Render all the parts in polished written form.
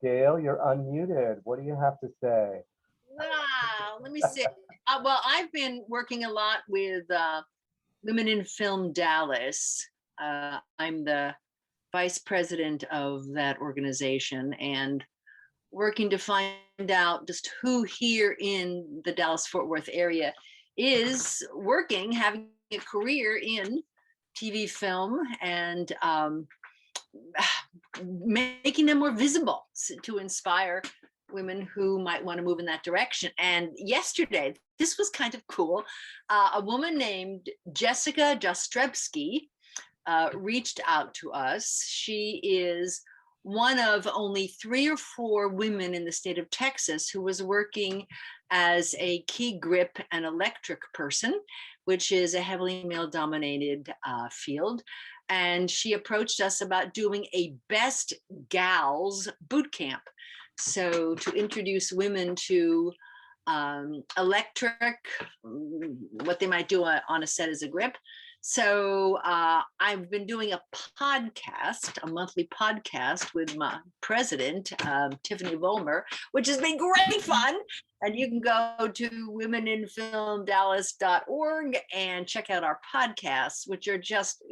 Gail, you're unmuted. What do you have to say? Wow, let me see. Well, I've been working a lot with Women in Film Dallas. I'm the vice president of that organization and working to find out just who here in the Dallas-Fort Worth area is working, having a career in TV film and making them more visible to inspire women who might want to move in that direction. And yesterday, this was kind of cool. A woman named Jessica Jastrebski reached out to us. She is one of only 3 or 4 women in the state of Texas who was working as a key grip and electric person, which is a heavily male-dominated field. And she approached us about doing a best gals boot camp. So to introduce women to electric, what they might do on a set as a grip. So I've been doing a podcast, a monthly podcast with my president, Tiffany Vollmer, which has been great fun. And you can go to womeninfilmdallas.org and check out our podcasts, which are just,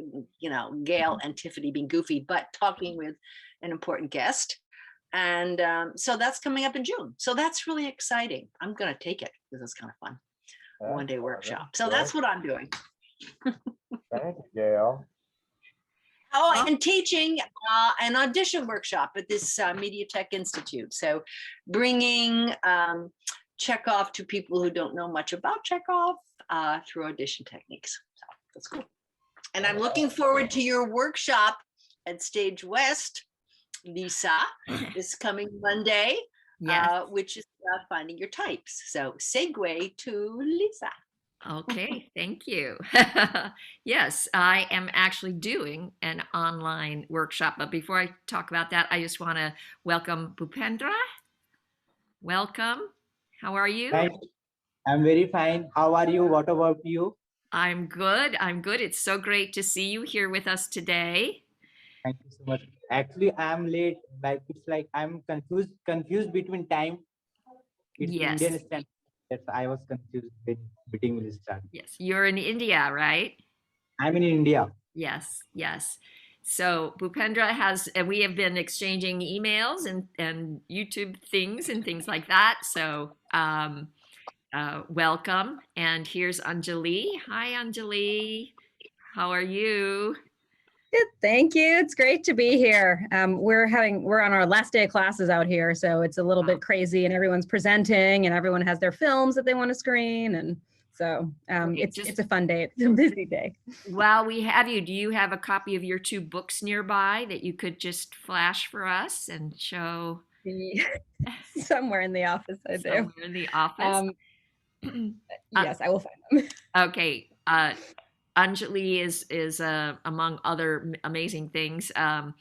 Gail and Tiffany being goofy, but talking with an important guest. And so that's coming up in June. So that's really exciting. I'm going to take it because it's kind of fun. One-day workshop. So that's what I'm doing. Thank you, Gail. Oh, and teaching an audition workshop at this Media Tech Institute. So bringing Chekhov to people who don't know much about Chekhov through audition techniques. So that's cool. And I'm looking forward to your workshop at Stage West, Lisa, this coming Monday, yes. Which is finding your types. So segue to Lisa. Okay, thank you. Yes, I am actually doing an online workshop. But before I talk about that, I just want to welcome Bhupendra. Welcome. How are you? Hi, I'm very fine. How are you? What about you? I'm good. I'm good. It's so great to see you here with us today. Thank you so much. Actually, I'm late. It's like I'm confused between time. It's Yes. Indian Standard. Yes, I was confused when meeting will start. Yes, you're in India, right? I'm in India. Yes, yes. So Bhupendra we have been exchanging emails and YouTube things and things like that. So welcome. And here's Anjali. Hi, Anjali. How are you? Good, thank you. It's great to be here. We're on our last day of classes out here, so it's a little bit crazy, and everyone's presenting, and everyone has their films that they want to screen, and so it's a fun day. It's a busy day. While we have you, do you have a copy of your 2 books nearby that you could just flash for us and show? Somewhere in the office, I do. Somewhere in the office. Yes, I will find them. Okay. Anjali is among other amazing things, an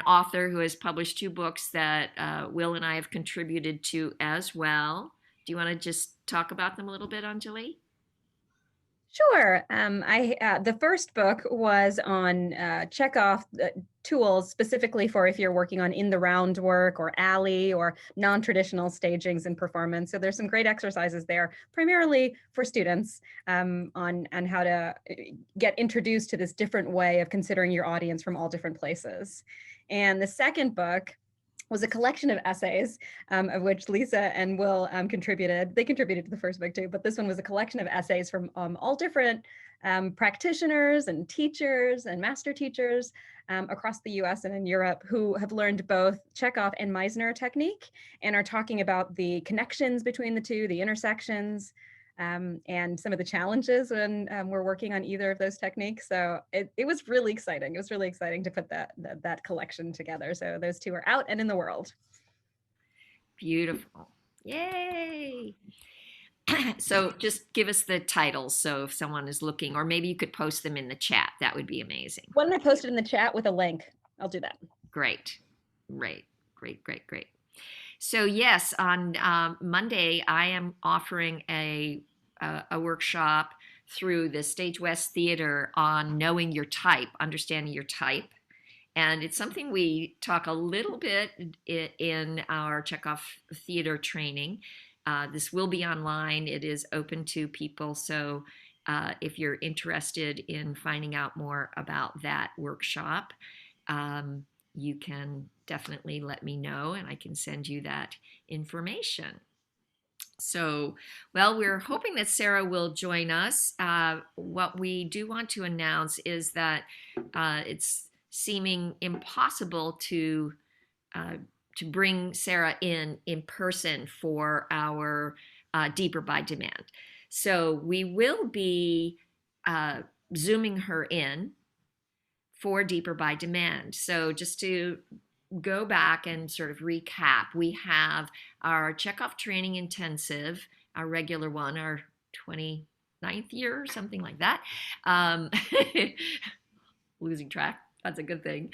author who has published 2 books that Will and I have contributed to as well. Do you want to just talk about them a little bit, Anjali? Sure. The first book was on Chekhov tools, specifically for if you're working on in the round work or alley or non-traditional stagings and performance. So there's some great exercises there, primarily for students, on how to get introduced to this different way of considering your audience from all different places. And the second book was a collection of essays, of which Lisa and Will contributed. They contributed to the first book too, but this one was a collection of essays from all different practitioners and teachers and master teachers across the US and in Europe who have learned both Chekhov and Meisner technique and are talking about the connections between the two, the intersections, and some of the challenges when we're working on either of those techniques. So it was really exciting. It was really exciting to put that collection together. So those 2 are out and in the world. Beautiful. Yay. So just give us the titles. So if someone is looking, or maybe you could post them in the chat, that would be amazing. Why don't I post it in the chat with a link? I'll do that. Great. So yes, on Monday, I am offering a workshop through the Stage West Theater on knowing your type, understanding your type. And it's something we talk a little bit in our Chekhov theater training. This will be online. It is open to people. So if you're interested in finding out more about that workshop, you can definitely let me know and I can send you that information. So, well, we're hoping that Sarah will join us. What we do want to announce is that it's seeming impossible to bring Sarah in person for our Deeper by Demand. So we will be Zooming her in for Deeper by Demand. So just to go back and sort of recap, we have our Chekhov Training Intensive, our regular one, our 29th year or something like that. Losing track. That's a good thing.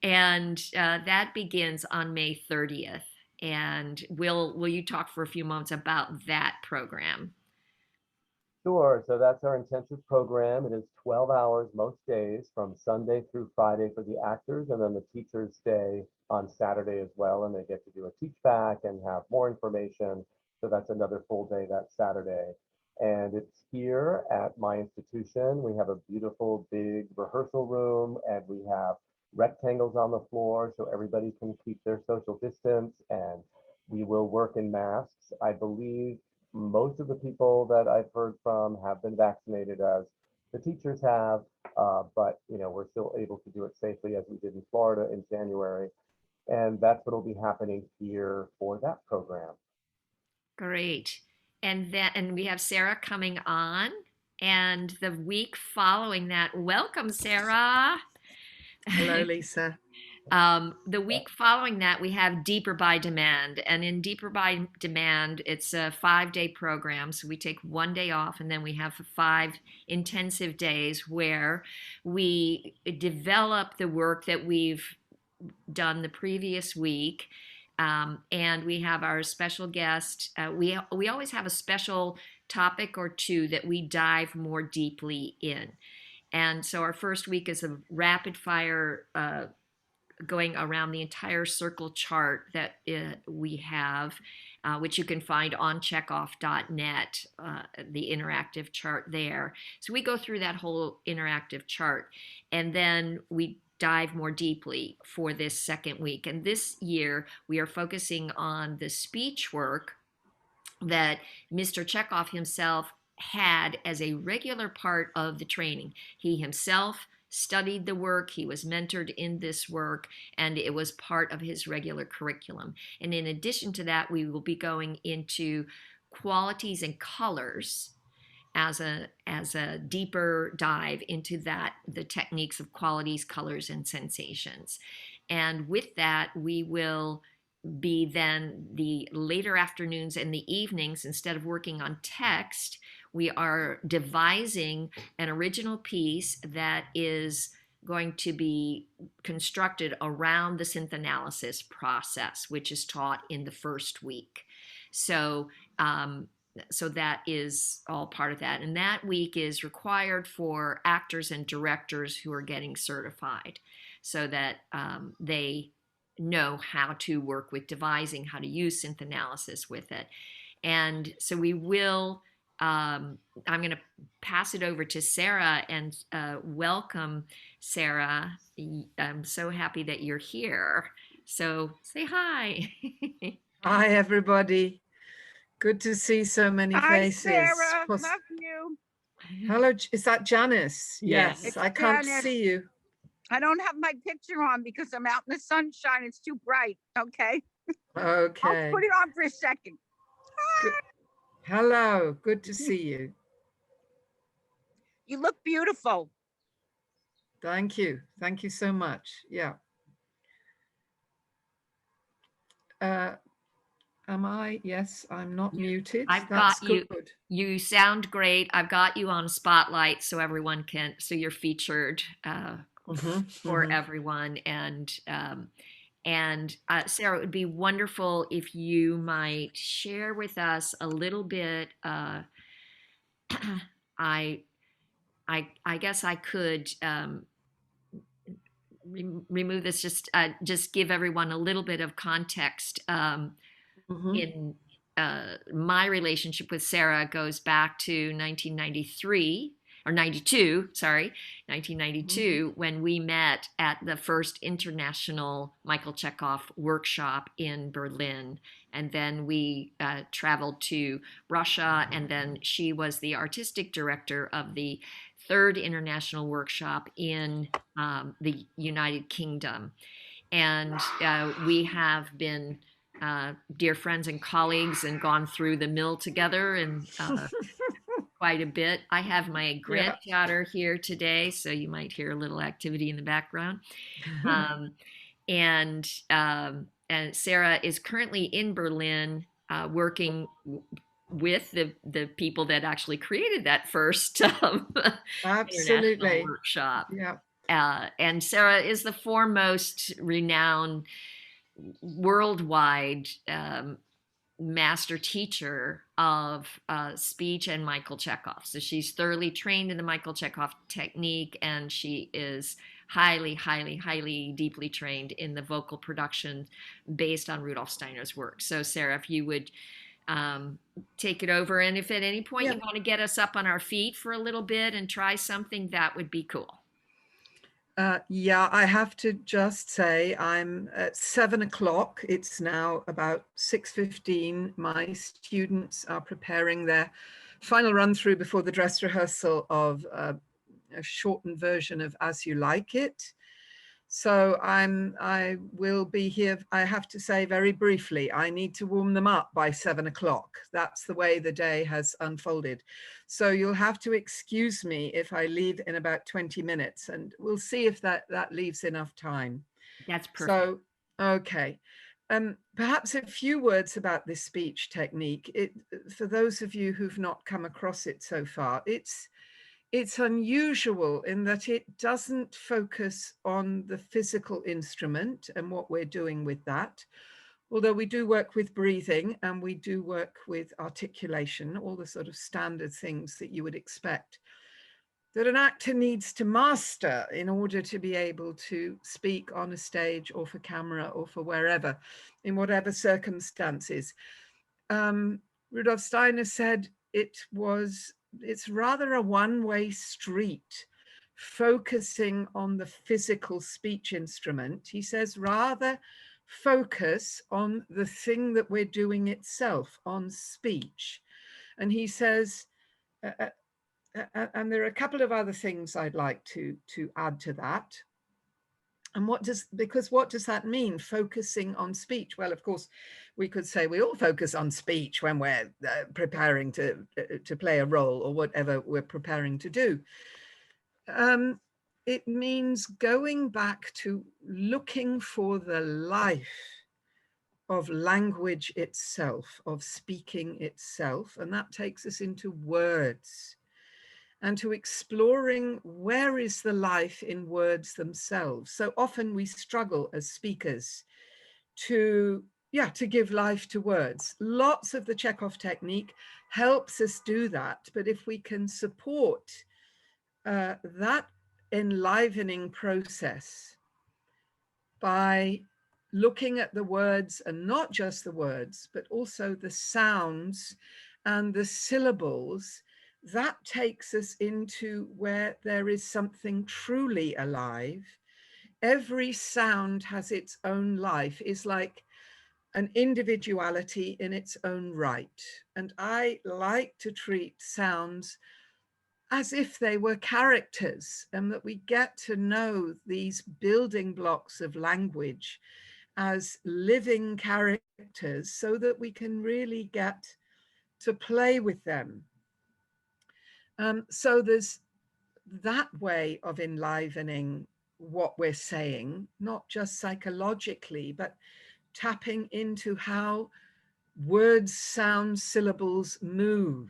And that begins on May 30th. And will you talk for a few moments about that program? Sure. So that's our intensive program. It is 12 hours most days from Sunday through Friday for the actors, and then the teachers stay on Saturday as well, and they get to do a teach back and have more information. So that's another full day that Saturday. And it's here at my institution. We have a beautiful big rehearsal room, and we have rectangles on the floor so everybody can keep their social distance, and we will work in masks. I believe most of the people that I've heard from have been vaccinated, as the teachers have, but we're still able to do it safely as we did in Florida in January. And that's what will be happening here for that program. Great. And we have Sarah coming on, and the week following that, welcome, Sarah. Hello, Lisa. The week following that, we have Deeper by Demand. And in Deeper by Demand, it's a 5-day program. So we take one day off, and then we have 5 intensive days where we develop the work that we've done the previous week. And we have our special guest. We always have a special topic or two that we dive more deeply in. And so our first week is a rapid fire going around the entire circle chart that we have, which you can find on chekhov.net, the interactive chart there. So we go through that whole interactive chart, and then we dive more deeply for this second week. And this year, we are focusing on the speech work that Mr. Chekhov himself had as a regular part of the training. He himself studied the work, he was mentored in this work, and it was part of his regular curriculum. And in addition to that, we will be going into qualities and colors as a deeper dive into the techniques of qualities, colors, and sensations. And with that, we will be then the later afternoons and the evenings, instead of working on text, we are devising an original piece that is going to be constructed around the synth analysis process, which is taught in the first week. So that is all part of that. And that week is required for actors and directors who are getting certified, so that they know how to work with devising, how to use synth analysis with it. And so we will, I'm going to pass it over to Sarah and welcome Sarah. I'm so happy that you're here. So say hi. Hi, everybody. Good to see so many faces. Sarah, love you. Hello, is that Janice? Yes. Yes, I can't Janice. see you. I don't have my picture on because I'm out in the sunshine. It's too bright. Okay. Okay. I'll put it on for a second. Good. Hello, good to see you. You look beautiful. Thank you. Thank you so much. Yeah. Am I? Yes, I'm not muted. I've That's got you. good. You sound great. I've got you on Spotlight so everyone can, so you're featured for everyone. And Sarah, it would be wonderful if you might share with us a little bit. I guess I could remove this, just give everyone a little bit of context. Mhm. In my relationship with Sarah goes back to 1993 or 92, sorry, 1992, when we met at the first international Michael Chekhov workshop in Berlin. And then we traveled to Russia, and then she was the artistic director of the third international workshop in the United Kingdom. And we have been dear friends and colleagues and gone through the mill together and quite a bit. I have my granddaughter here today, so you might hear a little activity in the background. And Sarah is currently in Berlin working with the people that actually created that first Absolutely. international workshop. Yeah. And Sarah is the foremost renowned worldwide master teacher of speech and Michael Chekhov. So she's thoroughly trained in the Michael Chekhov technique, and she is highly, highly, highly deeply trained in the vocal production based on Rudolf Steiner's work. So Sarah, if you would take it over, and if at any point you want to get us up on our feet for a little bit and try something, that would be cool. Yeah, I have to just say I'm at 7 o'clock. It's now about 6:15. My students are preparing their final run through before the dress rehearsal of a shortened version of As You Like It. So I will be here. I have to say very briefly, I need to warm them up by 7 o'clock. That's the way the day has unfolded. So you'll have to excuse me if I leave in about 20 minutes, and we'll see if that leaves enough time. That's perfect. So, okay. Perhaps a few words about this speech technique. For those of you who've not come across it so far, it's unusual in that it doesn't focus on the physical instrument and what we're doing with that, although we do work with breathing and we do work with articulation, all the sort of standard things that you would expect that an actor needs to master in order to be able to speak on a stage or for camera or for wherever, in whatever circumstances. Rudolf Steiner said it's rather a one-way street, focusing on the physical speech instrument. He says, rather focus on the thing that we're doing itself, on speech. And he says, and there are a couple of other things I'd like to add to that. And what does that mean, focusing on speech? Well, of course, we could say we all focus on speech when we're preparing to play a role or whatever we're preparing to do. It means going back to looking for the life of language itself, of speaking itself, and that takes us into words, and to exploring where is the life in words themselves. So often we struggle as speakers to give life to words. Lots of the Chekhov technique helps us do that, but if we can support that enlivening process by looking at the words, and not just the words, but also the sounds and the syllables, that takes us into where there is something truly alive. Every sound has its own life, is like an individuality in its own right. And I like to treat sounds as if they were characters, and that we get to know these building blocks of language as living characters so that we can really get to play with them. So there's that way of enlivening what we're saying, not just psychologically, but tapping into how words, sounds, syllables move.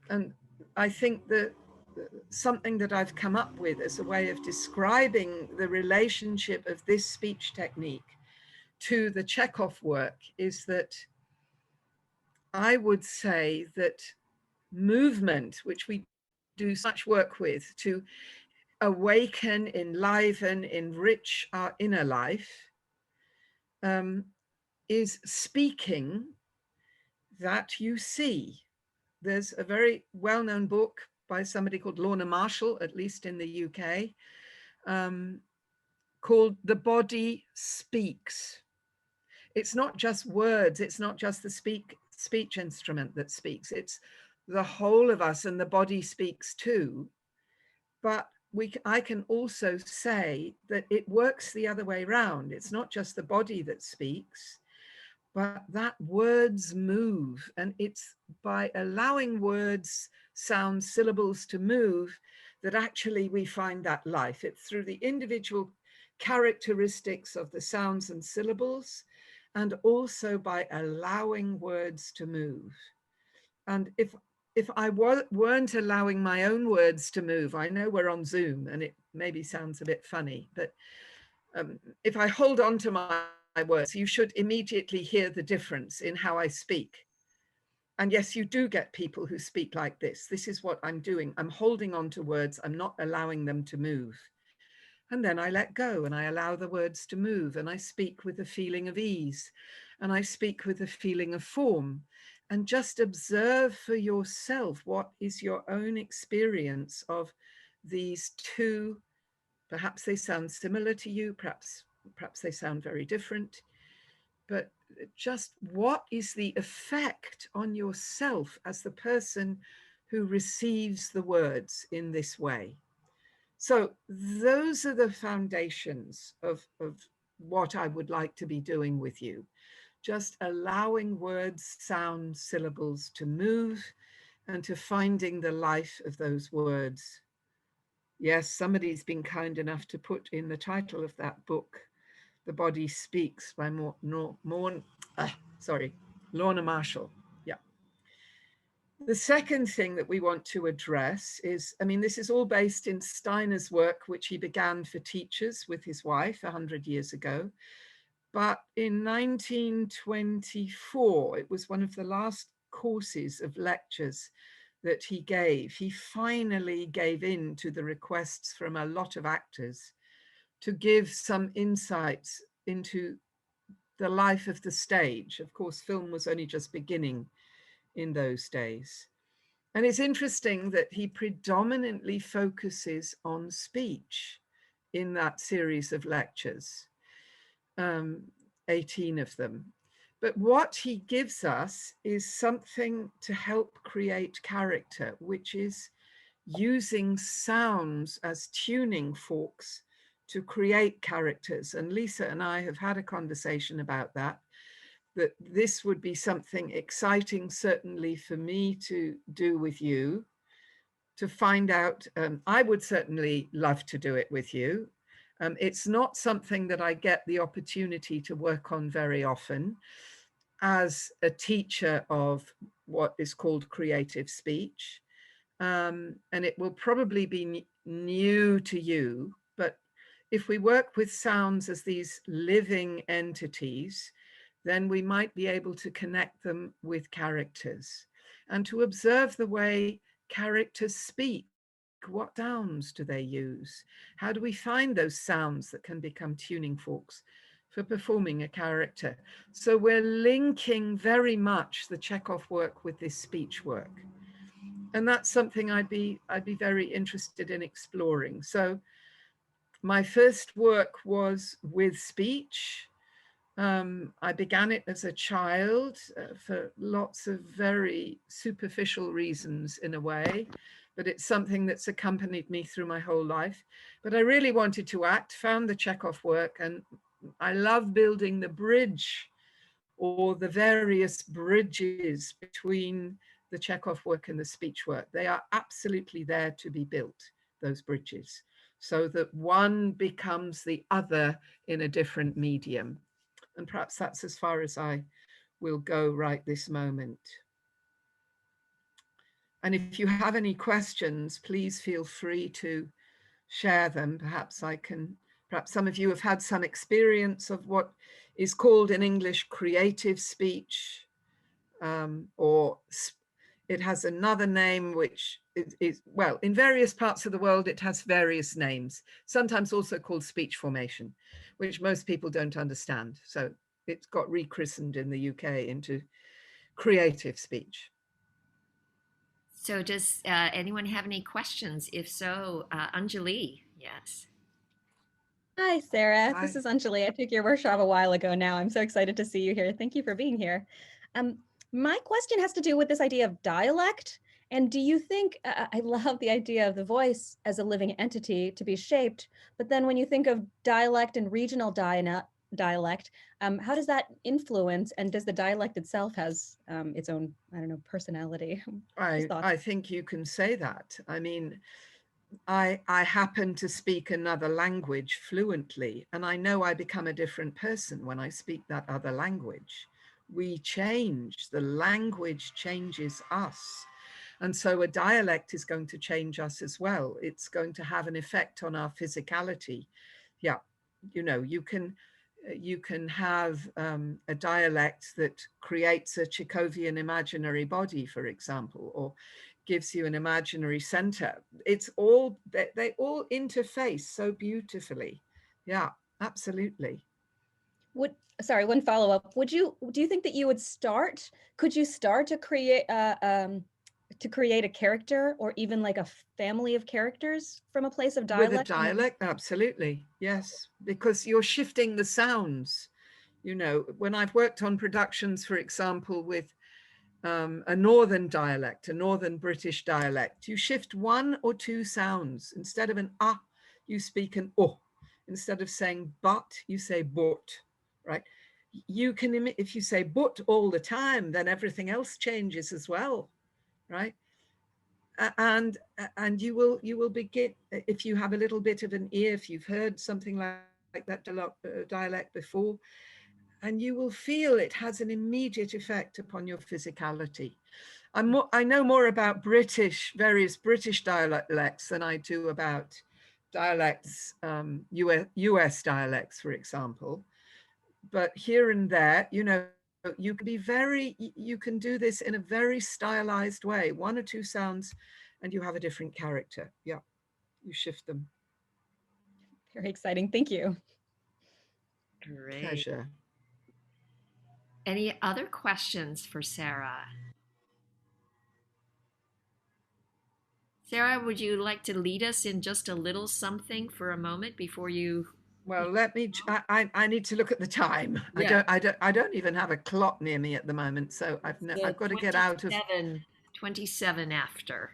And I think that something that I've come up with as a way of describing the relationship of this speech technique to the Chekhov work is that I would say that movement, which we do so much work with, to awaken, enliven, enrich our inner life, is speaking that you see. There's a very well-known book by somebody called Lorna Marshall, at least in the UK, called The Body Speaks. It's not just words, it's not just the speech instrument that speaks, it's the whole of us, and the body speaks too. But I can also say that it works the other way around. It's not just the body that speaks, but that words move. And it's by allowing words, sounds, syllables to move that actually we find that life. It's through the individual characteristics of the sounds and syllables, and also by allowing words to move. And if I weren't allowing my own words to move, I know we're on Zoom and it maybe sounds a bit funny, but if I hold on to my words, you should immediately hear the difference in how I speak. And yes, you do get people who speak like this. This is what I'm doing. I'm holding on to words. I'm not allowing them to move. And then I let go and I allow the words to move, and I speak with a feeling of ease, and I speak with a feeling of form. And just observe for yourself what is your own experience of these two. Perhaps they sound similar to you, perhaps they sound very different, but just what is the effect on yourself as the person who receives the words in this way? So those are the foundations of what I would like to be doing with you. Just allowing words, sounds, syllables to move, and to finding the life of those words. Yes, somebody's been kind enough to put in the title of that book, The Body Speaks by Lorna Marshall. Yeah. The second thing that we want to address is, I mean, this is all based in Steiner's work, which he began for teachers with his wife 100 years ago. But in 1924, it was one of the last courses of lectures that he gave. He finally gave in to the requests from a lot of actors to give some insights into the life of the stage. Of course, film was only just beginning in those days. And it's interesting that he predominantly focuses on speech in that series of lectures, 18 of them. But what he gives us is something to help create character, which is using sounds as tuning forks to create characters. And Lisa and I have had a conversation about that this would be something exciting, certainly for me to do with you, to find out. I would certainly love to do it with you. It's not something that I get the opportunity to work on very often as a teacher of what is called creative speech. And it will probably be new to you, but if we work with sounds as these living entities, then we might be able to connect them with characters and to observe the way characters speak. What sounds do they use? How do we find those sounds that can become tuning forks for performing a character? So we're linking very much the Chekhov work with this speech work. And that's something I'd be very interested in exploring. So my first work was with speech. I began it as a child for lots of very superficial reasons in a way, but it's something that's accompanied me through my whole life. But I really wanted to act, found the Chekhov work, and I love building the bridge or the various bridges between the Chekhov work and the speech work. They are absolutely there to be built, those bridges, so that one becomes the other in a different medium. And perhaps that's as far as I will go right this moment. And if you have any questions, please feel free to share them. Perhaps some of you have had some experience of what is called in English creative speech, or It has another name, which is, well, in various parts of the world, it has various names, sometimes also called speech formation, which most people don't understand. So it's got rechristened in the UK into creative speech. So does anyone have any questions? If so, Anjali, yes. Hi, Sarah. This Hi. is Anjali. I took your workshop a while ago now. I'm so excited to see you here. Thank you for being here. My question has to do with this idea of dialect. And do you think, I love the idea of the voice as a living entity to be shaped, but then when you think of dialect and regional dialect, how does that influence, and does the dialect itself has its own, I don't know, personality? Just thoughts. I think you can say that. I mean, I happen to speak another language fluently, and I know I become a different person when I speak that other language. We change, the language changes us. And so a dialect is going to change us as well. It's going to have an effect on our physicality. Yeah, you know, you can have a dialect that creates a Chekhovian imaginary body, for example, or gives you an imaginary center. It's all, they all interface so beautifully. Yeah, absolutely. Sorry, one follow-up. Do you think that you would could you start to create a character, or even like a family of characters from a place of dialect? With a dialect, absolutely, yes, because you're shifting the sounds. You know, when I've worked on productions, for example, with a northern dialect, a northern British dialect, you shift one or two sounds. Instead of an ah, you speak an oh. Instead of saying but, you say but, right? You can, if you say but all the time, then everything else changes as well, right? And you will begin, if you have a little bit of an ear, if you've heard something like that dialect before, and you will feel it has an immediate effect upon your physicality. I know more about various British dialects than I do about dialects, US dialects, for example. But here and there, you know, you can do this in a very stylized way, one or two sounds, and you have a different character. Yeah, you shift them. Very exciting. Thank you. Great. Pleasure. Any other questions for Sarah? Sarah, would you like to lead us in just a little something for a moment before you? Well, let me. I need to look at the time. Yeah. I don't even have a clock near me at the moment, so I've got to get out of. 27 after.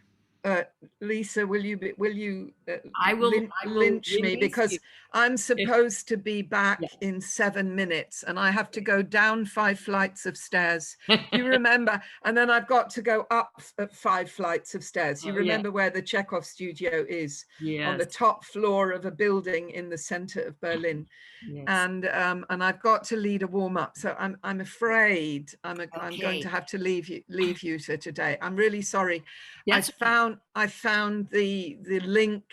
Lisa, will you I will lynch me, release because you. I'm supposed to be back Yes. in 7 minutes, and I have to go down 5 flights of stairs. You remember, and then I've got to go up 5 flights of stairs. You Oh, yeah. remember where the Chekhov studio is? Yes. On the top floor of a building in the center of Berlin. Yes. And I've got to lead a warm up, so I'm afraid I'm going to have to leave you to today. I'm really sorry. Yes. I found the link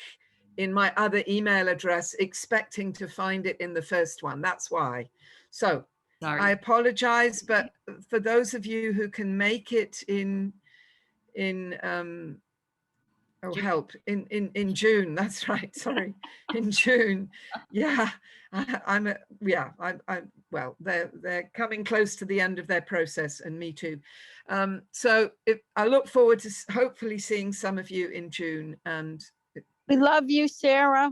in my other email address, expecting to find it in the first one. That's why. So Sorry. I apologize, but for those of you who can make it in June, that's right, sorry, in June. Yeah, well, they're coming close to the end of their process, and me too. So I look forward to hopefully seeing some of you in June. And We love you, Sarah.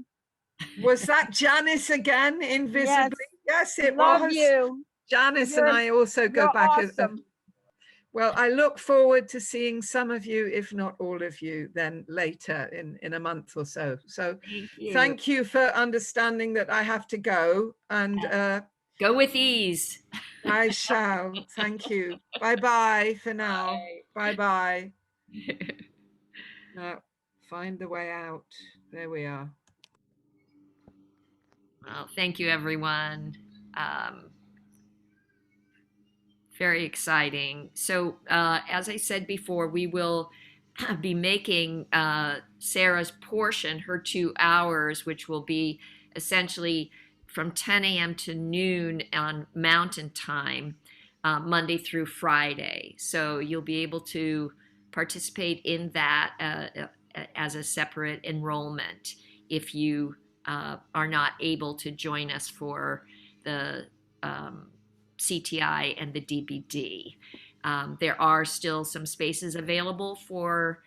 was that Janice again, invisibly? Yes, it Love was. you. Janice and I also go You're back. awesome. Well, I look forward to seeing some of you, if not all of you, then later in a month or so. So thank you for understanding that I have to go, and go with ease. I shall. Thank you. Bye-bye for now. Bye-bye. Now, find the way out. There we are. Well, thank you, everyone. Very exciting. So, as I said before, we will be making Sarah's portion, her 2 hours, which will be essentially from 10 a.m. to noon on Mountain Time, Monday through Friday. So you'll be able to participate in that as a separate enrollment if you are not able to join us for the CTI and the DBD. There are still some spaces available for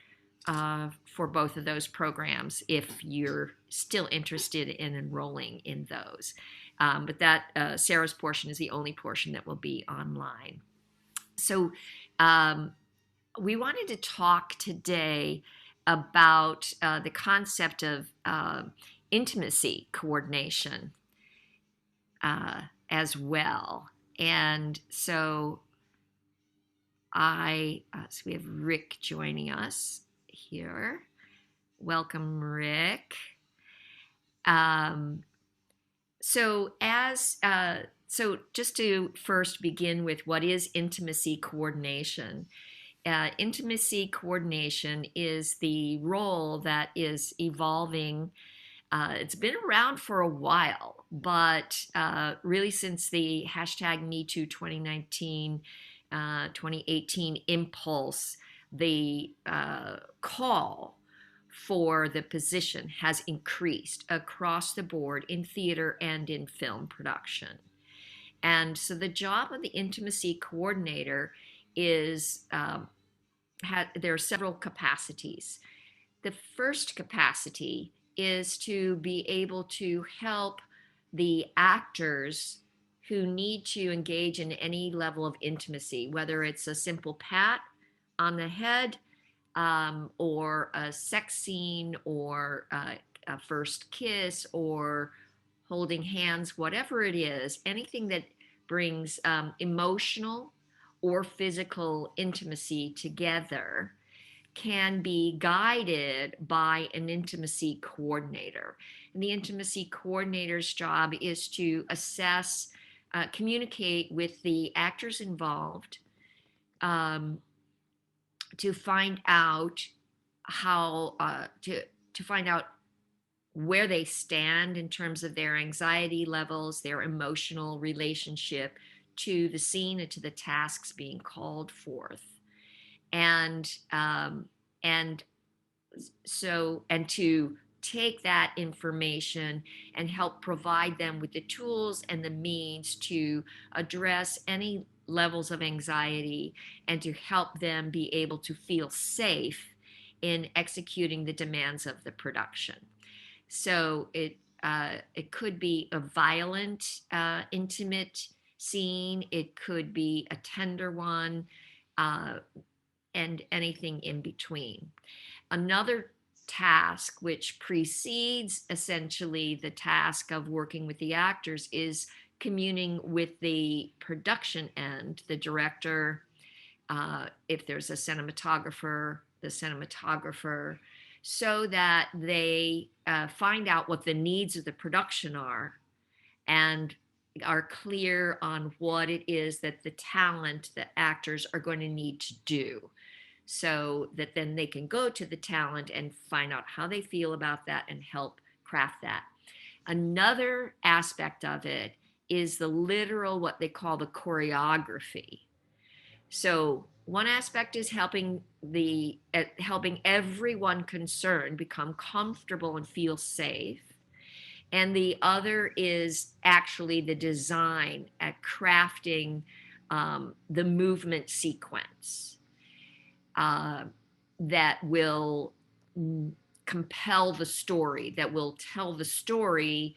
both of those programs if you're still interested in enrolling in those. But that Sarah's portion is the only portion that will be online. So we wanted to talk today about the concept of intimacy coordination as well. And so so we have Rick joining us here. Welcome, Rick. So just to first begin with, what is intimacy coordination? Intimacy coordination is the role that is evolving. It's been around for a while, but really since the hashtag #MeToo 2019, 2018 impulse, the call for the position has increased across the board in theater and in film production. And so the job of the intimacy coordinator is, there are several capacities. The first capacity is to be able to help the actors who need to engage in any level of intimacy, whether it's a simple pat on the head, or a sex scene, or a first kiss, or holding hands, whatever it is, anything that brings emotional or physical intimacy together can be guided by an intimacy coordinator. And the intimacy coordinator's job is to assess, communicate with the actors involved, to find out how to find out where they stand in terms of their anxiety levels, their emotional relationship to the scene and to the tasks being called forth, and to take that information and help provide them with the tools and the means to address any levels of anxiety and to help them be able to feel safe in executing the demands of the production. So it could be a violent, intimate scene. It could be a tender one, and anything in between. Another task which precedes essentially the task of working with the actors is communing with the production end, the director, if there's a cinematographer, the cinematographer, so that they find out what the needs of the production are and are clear on what it is that the talent, the actors are going to need to do, so that then they can go to the talent and find out how they feel about that and help craft that. Another aspect of it is the literal, what they call the choreography. So one aspect is helping everyone concerned become comfortable and feel safe. And the other is actually the design at crafting the movement sequence that will compel the story, that will tell the story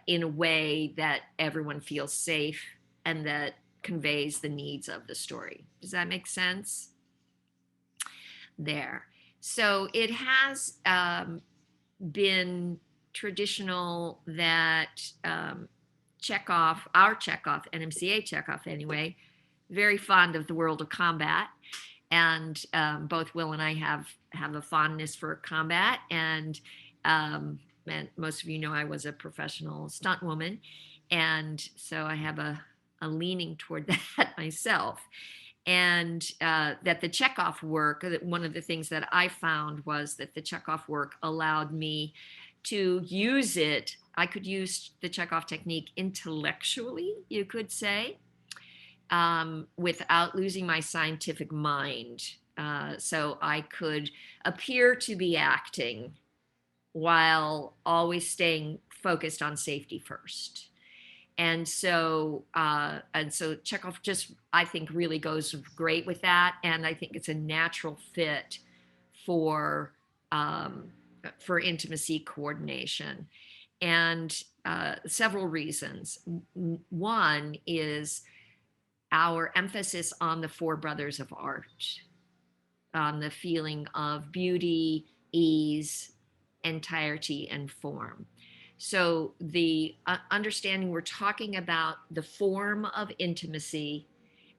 in a way that everyone feels safe and that conveys the needs of the story. Does that make sense? There. So it has been traditional that Chekhov, our Chekhov, NMCA Chekhov anyway, very fond of the world of combat. And both Will and I have a fondness for combat. And most of you know I was a professional stunt woman. And so I have a leaning toward that myself. And that the Chekhov work, one of the things that I found was that the Chekhov work allowed me to use it. I could use the Chekhov technique intellectually, you could say, without losing my scientific mind. So I could appear to be acting while always staying focused on safety first. And so Chekhov just, I think, really goes great with that, and I think it's a natural fit for intimacy coordination, and several reasons. One is our emphasis on the four brothers of art, on the feeling of beauty, ease, entirety, and form. So the understanding, we're talking about the form of intimacy,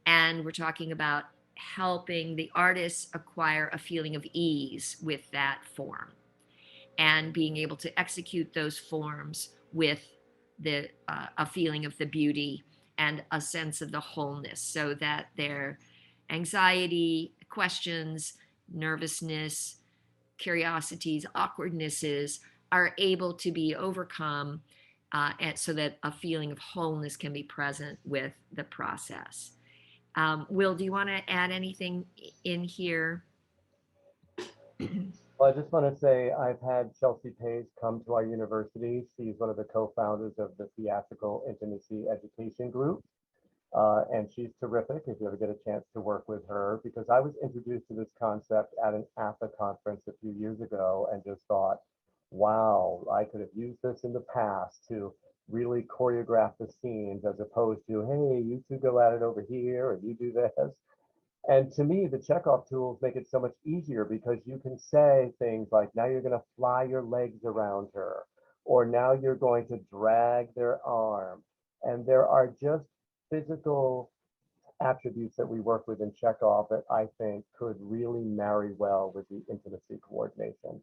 and we're talking about helping the artists acquire a feeling of ease with that form and being able to execute those forms with a feeling of the beauty and a sense of the wholeness, so that their anxiety, questions, nervousness, curiosities, awkwardnesses are able to be overcome, and so that a feeling of wholeness can be present with the process. Will, do you want to add anything in here? Well, I just want to say I've had Chelsea Page come to our university. She's one of the co-founders of the Theatrical Intimacy Education Group. And she's terrific if you ever get a chance to work with her, because I was introduced to this concept at an AFA conference a few years ago and just thought, wow, I could have used this in the past to really choreograph the scenes, as opposed to, hey, you two go at it over here, or you do this. And to me, the Chekhov tools make it so much easier, because you can say things like, now you're going to fly your legs around her, or now you're going to drag their arm. And there are just physical attributes that we work with in Chekhov that I think could really marry well with the intimacy coordination.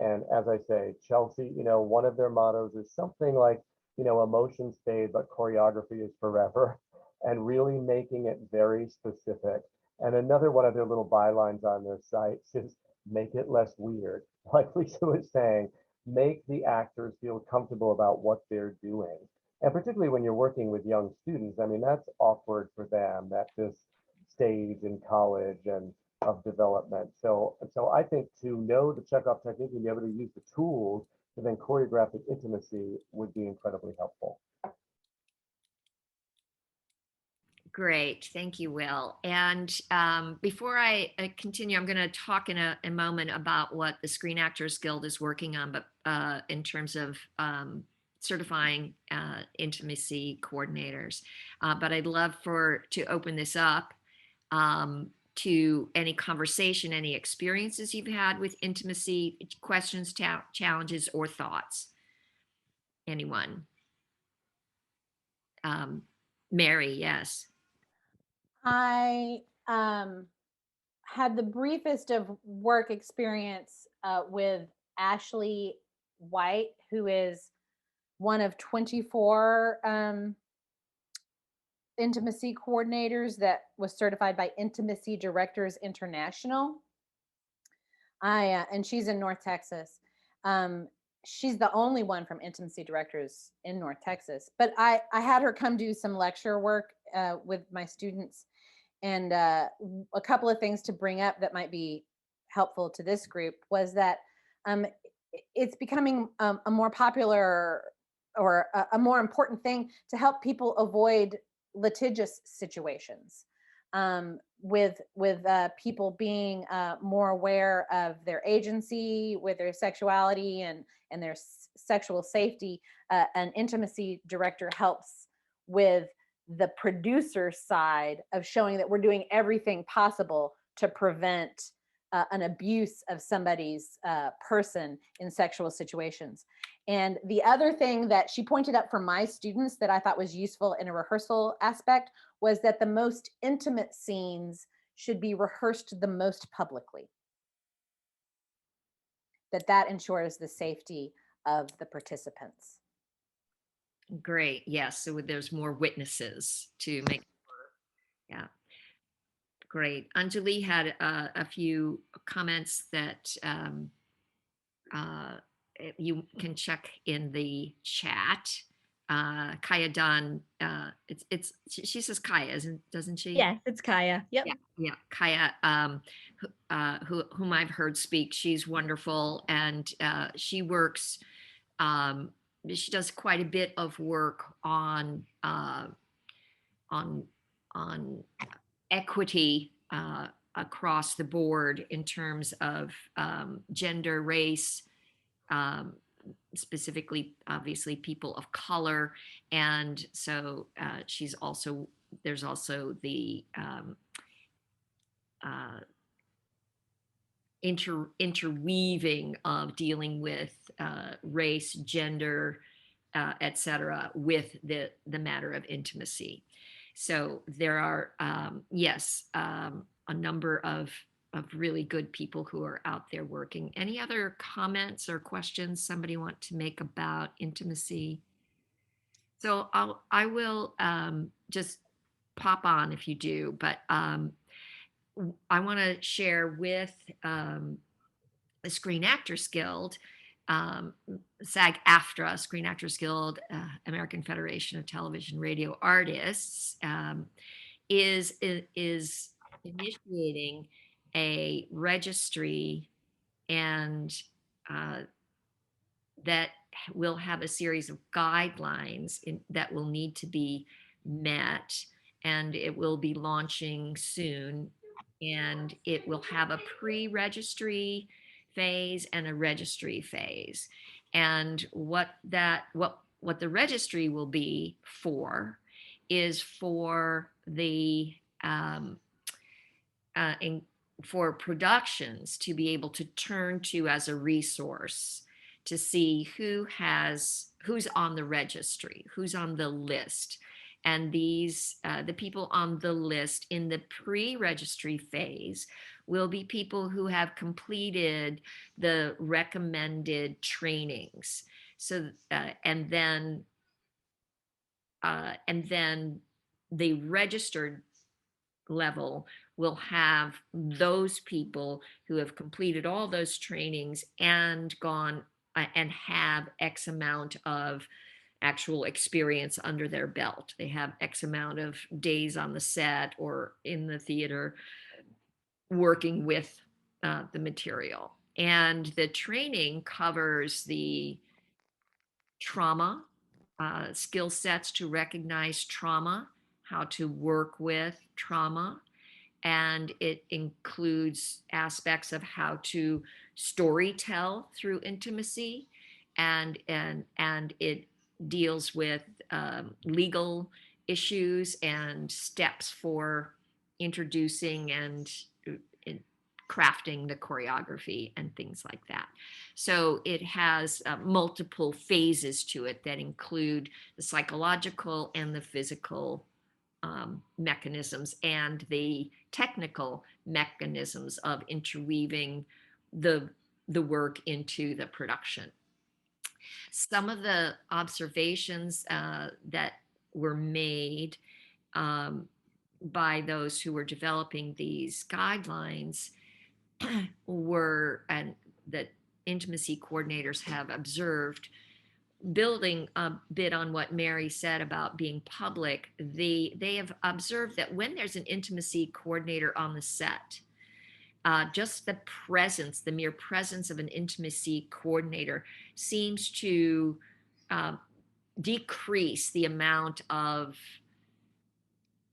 And as I say, Chelsea, one of their mottos is something like, emotions fade, but choreography is forever, and really making it very specific. And another one of their little bylines on their site is make it less weird. Like Lisa was saying, make the actors feel comfortable about what they're doing. And particularly when you're working with young students, I mean, that's awkward for them at this stage in college and of development. So I think to know the Chekhov technique and be able to use the tools to then choreograph the intimacy would be incredibly helpful. Great, thank you, Will. And before I continue, I'm going to talk in a moment about what the Screen Actors Guild is working on, but in terms of certifying intimacy coordinators. But I'd love to open this up to any conversation, any experiences you've had with intimacy, questions, challenges, or thoughts. Anyone? Mary, yes. I had the briefest of work experience with Ashley White, who is one of 24 intimacy coordinators that was certified by Intimacy Directors International. And she's in North Texas. She's the only one from Intimacy Directors in North Texas. But I had her come do some lecture work with my students. And a couple of things to bring up that might be helpful to this group was that it's becoming a more popular or a more important thing to help people avoid litigious situations, with people being more aware of their agency, with their sexuality and their sexual safety. An intimacy director helps with the producer side of showing that we're doing everything possible to prevent an abuse of somebody's person in sexual situations. And the other thing that she pointed out for my students that I thought was useful in a rehearsal aspect was that the most intimate scenes should be rehearsed the most publicly. That ensures the safety of the participants. Great. Yes. So there's more witnesses to make sure. Yeah. Great. Anjali had a few comments that you can check in the chat. Kaya Dunn. She says Kaya, doesn't she? Yes, it's Kaya. Yep. Yeah, Kaya, whom I've heard speak. She's wonderful, and she works. She does quite a bit of work on on equity across the board in terms of gender, race, um, specifically, obviously, people of color, and so she's also there's also the uh, interweaving of dealing with race, gender, etc., with the matter of intimacy. So there are, yes, a number of really good people who are out there working. Any other comments or questions somebody want to make about intimacy? So I will just pop on if you do, but I want to share with the Screen Actors Guild, SAG-AFTRA, Screen Actors Guild, American Federation of Television Radio Artists, is initiating a registry, and that will have a series of guidelines that will need to be met, and it will be launching soon, and it will have a pre-registry phase and a registry phase. And what the registry will be for is for the for productions to be able to turn to as a resource to see who's on the registry, who's on the list. And these the people on the list in the pre-registry phase will be people who have completed the recommended trainings. So and then the registered level will have those people who have completed all those trainings and gone and have X amount of actual experience under their belt. They have X amount of days on the set or in the theater working with the material. And the training covers the trauma, skill sets to recognize trauma, how to work with trauma, and it includes aspects of how to story tell through intimacy, and it deals with legal issues and steps for introducing and crafting the choreography and things like that. So it has multiple phases to it that include the psychological and the physical mechanisms and the technical mechanisms of interweaving the work into the production. Some of the observations that were made by those who were developing these guidelines were, and that intimacy coordinators have observed, building a bit on what Mary said about being public, they have observed that when there's an intimacy coordinator on the set, just the presence, the mere presence of an intimacy coordinator seems to decrease the amount of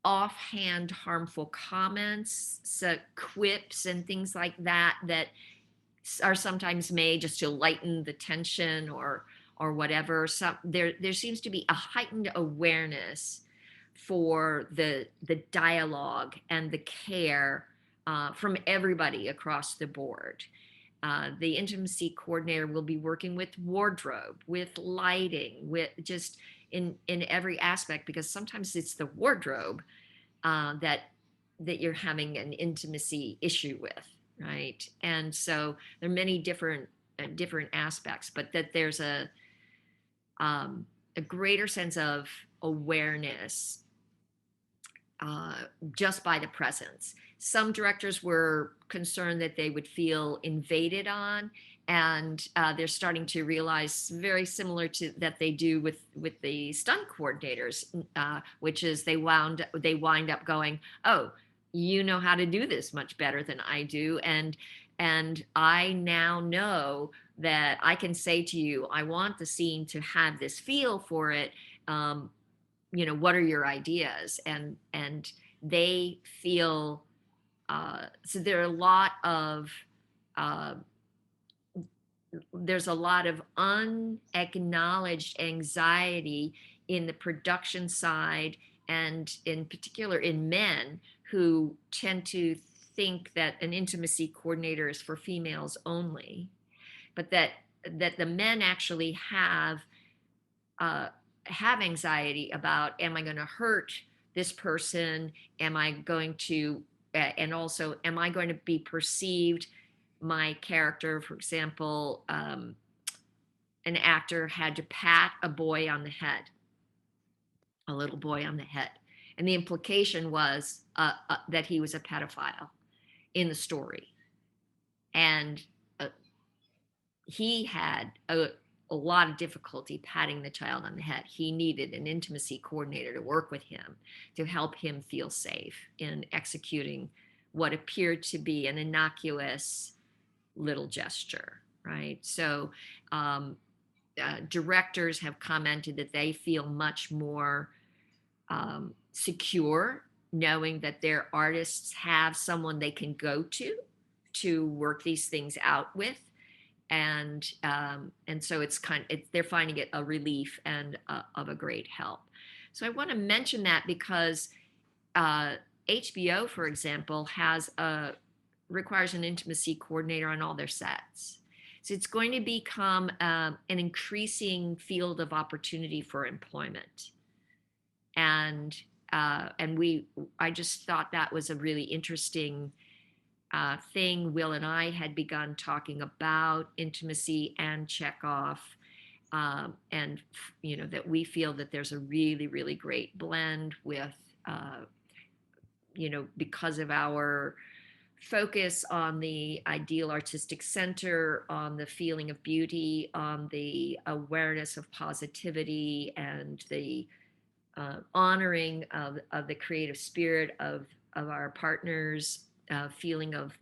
offhand harmful comments, so quips and things like that are sometimes made just to lighten the tension or whatever. So there seems to be a heightened awareness for the dialogue and the care from everybody across the board. The intimacy coordinator will be working with wardrobe, with lighting, with just in every aspect, because sometimes it's the wardrobe that you're having an intimacy issue with, right? And so there are many different aspects, but that there's a greater sense of awareness just by the presence. some directors were concerned that they would feel invaded on, and they're starting to realize, very similar to that they do with the stunt coordinators, which is they wind up going, oh, you know how to do this much better than I do, and I now know that I can say to you, I want the scene to have this feel for it. You know, what are your ideas? And they feel, so there are a lot of there's a lot of unacknowledged anxiety in the production side, and in particular in men who tend to think that an intimacy coordinator is for females only, but that the men actually have anxiety about, am I going to hurt this person? Am I going to, and also, am I going to be perceived, my character, for example, an actor had to pat a boy on the head, a little boy on the head. And the implication was that he was a pedophile in the story. And he had a lot of difficulty patting the child on the head. He needed an intimacy coordinator to work with him to help him feel safe in executing what appeared to be an innocuous little gesture, right? So directors have commented that they feel much more secure knowing that their artists have someone they can go to work these things out with. And so it's they're finding it a relief and of a great help. So I want to mention that because HBO, for example, requires an intimacy coordinator on all their sets. So it's going to become an increasing field of opportunity for employment. And I just thought that was a really interesting thing. Will and I had begun talking about intimacy and Chekhov, and you know, that we feel that there's a really, really great blend with, you know, because of our focus on the ideal artistic center, on the feeling of beauty, on the awareness of positivity, and the honoring of the creative spirit of our partners, feeling of,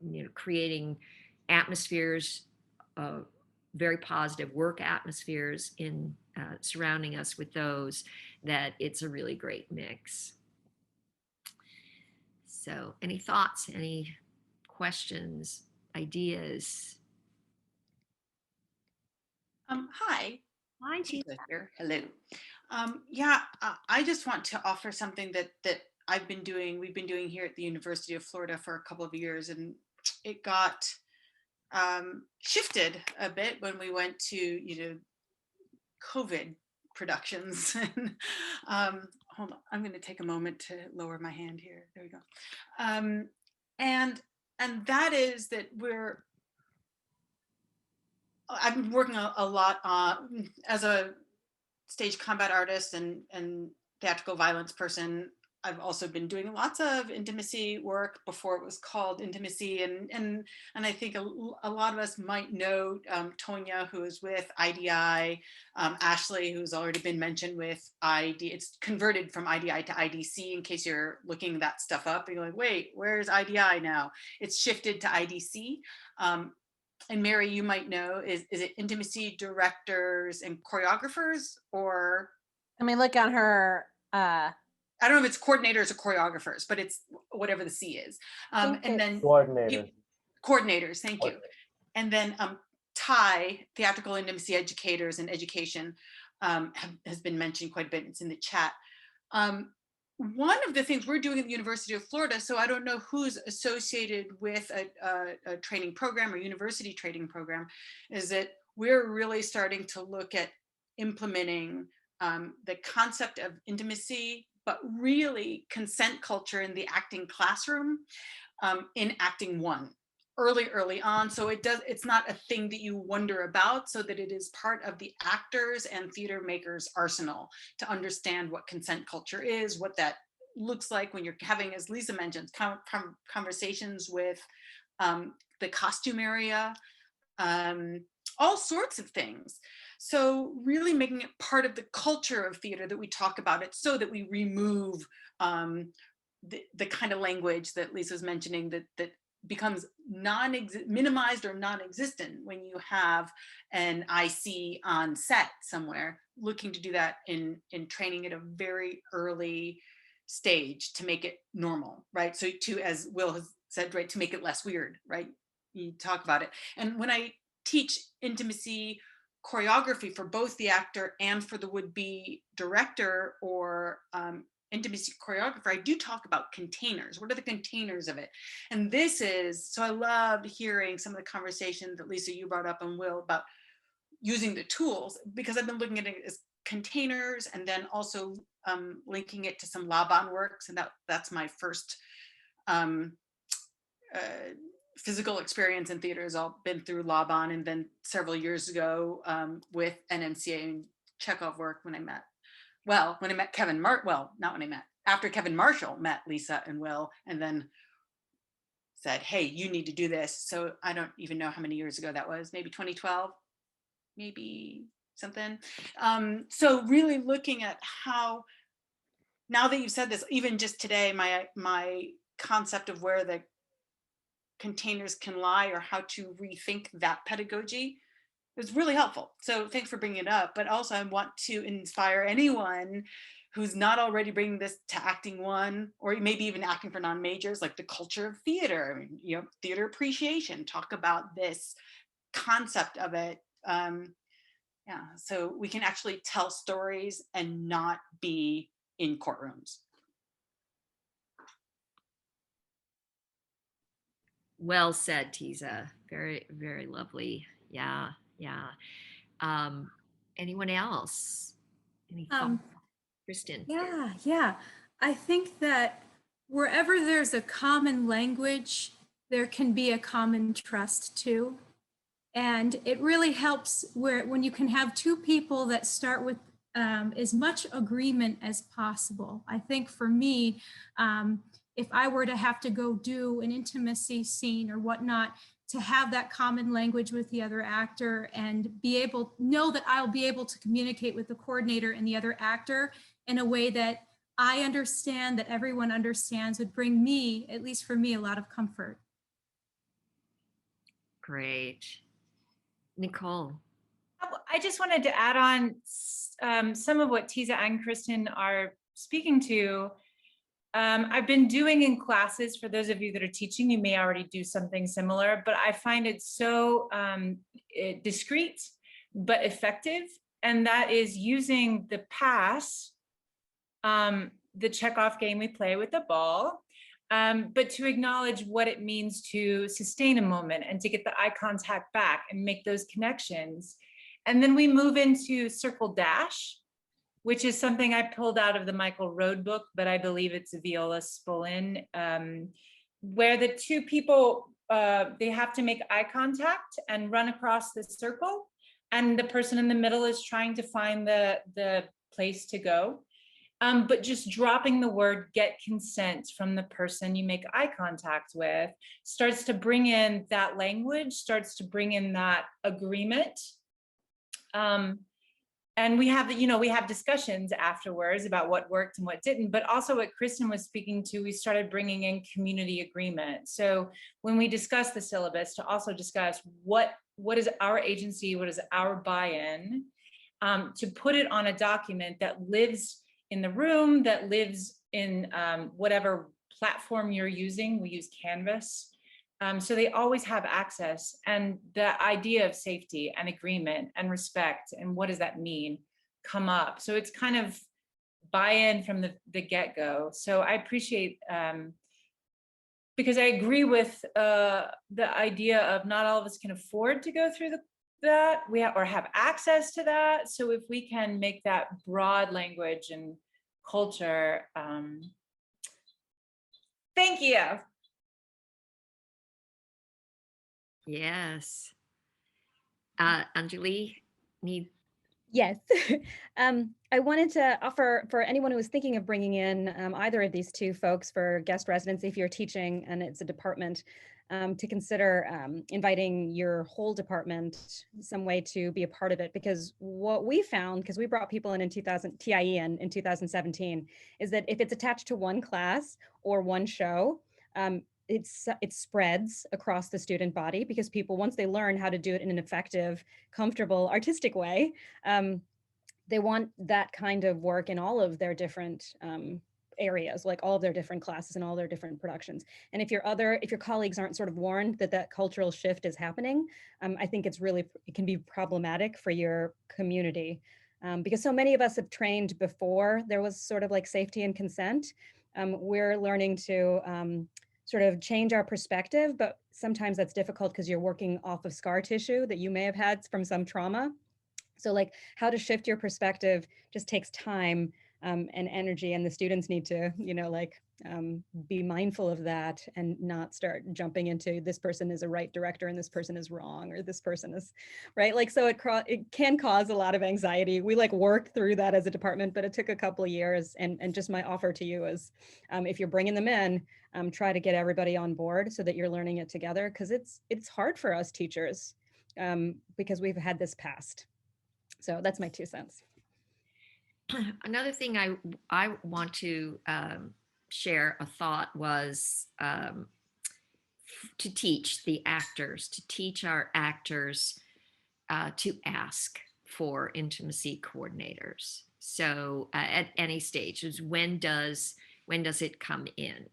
you know, creating atmospheres, very positive work atmospheres in surrounding us with those, that it's a really great mix. So any thoughts, any questions, ideas? Hi. Hi, Sheila here. Hello. Yeah, I just want to offer something that we've been doing here at the University of Florida for a couple of years, and it got shifted a bit when we went to, you know, COVID productions. Hold on, I'm going to take a moment to lower my hand here. There we go. And that is that I've been working a lot as a stage combat artist and theatrical violence person. I've also been doing lots of intimacy work before it was called intimacy, and I think a lot of us might know Tonya, who is with IDI, Ashley, who's already been mentioned with ID. It's converted from IDI to IDC, in case you're looking that stuff up and you're like, wait, where's IDI now? It's shifted to IDC. And Mary, you might know, is it intimacy directors and choreographers, or? I mean, look on her. I don't know if it's coordinators or choreographers, but it's whatever the C is. And then Coordinators. Coordinators, thank you. And then Ty, theatrical intimacy educators and education, has been mentioned quite a bit. It's in the chat. One of the things we're doing at the University of Florida, so I don't know who's associated with a training program or university training program, is that we're really starting to look at implementing the concept of intimacy, but really consent culture in the acting classroom, in Acting 1. Early on, so it's not a thing that you wonder about, so that it is part of the actors and theater makers arsenal to understand what consent culture is, what that looks like when you're having, as Lisa mentioned, conversations with the costume area, all sorts of things. So really making it part of the culture of theater that we talk about it, so that we remove the kind of language that Lisa's mentioning that becomes minimized or non-existent when you have an IC on set somewhere. Looking to do that in training at a very early stage to make it normal, right? So to, as Will has said, right, to make it less weird, right? You talk about it. And when I teach intimacy choreography for both the actor and for the would-be director or intimacy choreographer, I do talk about containers. What are the containers of it? And this is, so I loved hearing some of the conversations that Lisa, you brought up, and Will, about using the tools, because I've been looking at it as containers, and then also linking it to some Laban works. And that's my first physical experience in theater. Has all been through Laban, and then several years ago with NMCA and Chekhov work, when I met Kevin after Kevin Marshall met Lisa and Will, and then said, hey, you need to do this. So I don't even know how many years ago that was, maybe 2012, maybe something. So really looking at how, now that you've said this, even just today, my concept of where the containers can lie, or how to rethink that pedagogy, is really helpful. So thanks for bringing it up. But also I want to inspire anyone who's not already bringing this to Acting One, or maybe even acting for non-majors, like the culture of theater, I mean, you know, theater appreciation, talk about this concept of it. Yeah, so we can actually tell stories and not be in courtrooms. Well said, Tiza. Very, very lovely. Yeah, yeah. Anyone else? Any thoughts? Kristen? Yeah. I think that wherever there's a common language, there can be a common trust too. And it really helps when you can have two people that start with as much agreement as possible. I think for me, if I were to have to go do an intimacy scene or whatnot, to have that common language with the other actor and know that I'll be able to communicate with the coordinator and the other actor in a way that I understand, that everyone understands, would bring me, at least for me, a lot of comfort. Great. Nicole. I just wanted to add on some of what Tiza and Kristen are speaking to. I've been doing in classes, for those of you that are teaching, you may already do something similar, but I find it so discreet but effective. And that is using the pass, the Chekhov game we play with the ball, but to acknowledge what it means to sustain a moment and to get the eye contact back and make those connections. And then we move into circle dash, which is something I pulled out of the Michael Road book, but I believe it's a Viola Spolin, where the two people, they have to make eye contact and run across the circle. And the person in the middle is trying to find the place to go. But just dropping the word get consent from the person you make eye contact with starts to bring in that language, starts to bring in that agreement. And we have discussions afterwards about what worked and what didn't, but also what Kristen was speaking to, we started bringing in community agreement. So when we discuss the syllabus, to also discuss what is our agency, what is our buy-in, to put it on a document that lives in the room, that lives in whatever platform you're using. We use Canvas. So they always have access, and the idea of safety and agreement and respect and what does that mean come up. So it's kind of buy-in from the get-go. So I appreciate, because I agree with the idea of not all of us can afford to go through that or have access to that. So if we can make that broad language and culture, thank you. Yes. Anjali, need Yes. I wanted to offer for anyone who is thinking of bringing in either of these two folks for guest residency, if you're teaching and it's a department, to consider inviting your whole department some way to be a part of it. Because what we found, because we brought people in 2000, TIE in 2017, is that if it's attached to one class or one show, it spreads across the student body, because people, once they learn how to do it in an effective, comfortable, artistic way, they want that kind of work in all of their different areas, like all of their different classes and all their different productions. And if your colleagues aren't sort of warned that that cultural shift is happening, I think it can be problematic for your community. Because so many of us have trained before there was sort of like safety and consent. We're learning to sort of change our perspective, but sometimes that's difficult because you're working off of scar tissue that you may have had from some trauma. So like how to shift your perspective just takes time and energy, and the students need to, be mindful of that and not start jumping into this person is a right director and this person is wrong, or this person is right. Like, so it can cause a lot of anxiety. We like worked through that as a department, but it took a couple of years. And just my offer to you is, if you're bringing them in, try to get everybody on board so that you're learning it together, because it's hard for us teachers because we've had this past. So that's my 2 cents. Another thing I want to share a thought was to teach our actors to ask for intimacy coordinators. So at any stage, when does it come in?